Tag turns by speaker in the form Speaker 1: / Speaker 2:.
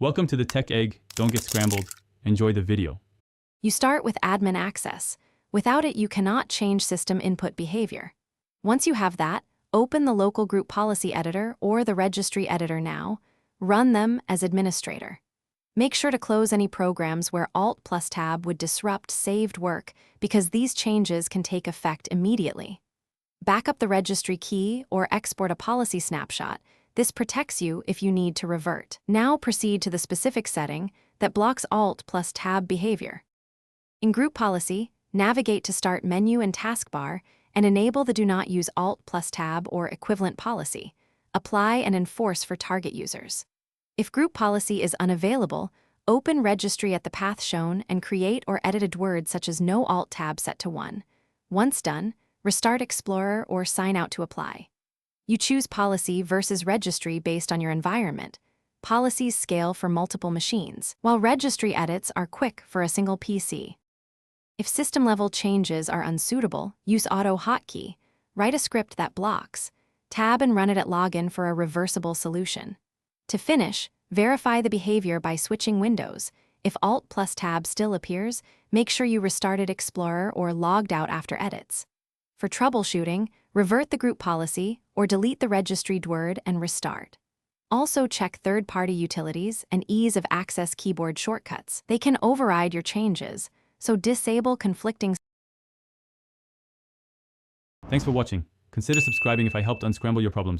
Speaker 1: Welcome to the Tech Egg. Don't get scrambled. Enjoy the video.
Speaker 2: You start with admin access. Without it, you cannot change system input behavior. Once you have that, open the local group policy editor or the registry editor now. Run them as administrator. Make sure to close any programs where Alt+Tab would disrupt saved work because these changes can take effect immediately. Back up the registry key or export a policy snapshot. This protects you if you need to revert. Now proceed to the specific setting that blocks Alt+Tab behavior. In Group Policy, navigate to Start menu and taskbar and enable the Do Not Use Alt+Tab or equivalent policy. Apply and enforce for target users. If Group Policy is unavailable, open Registry at the path shown and create or edit a word such as No Alt-Tab set to 1. Once done, restart Explorer or sign out to apply. You choose Policy versus Registry based on your environment. Policies scale for multiple machines, while Registry edits are quick for a single PC. If system-level changes are unsuitable, use Auto Hotkey. Write a script that blocks. Tab and run it at login for a reversible solution. To finish, verify the behavior by switching windows. If Alt+Tab still appears, make sure you restarted Explorer or logged out after edits. For troubleshooting, revert the group policy or delete the registry word and restart. Also check third-party utilities and ease of access keyboard shortcuts. They can override your changes, so disable conflicting.
Speaker 1: Thanks for watching. Consider subscribing if I helped unscramble your problems.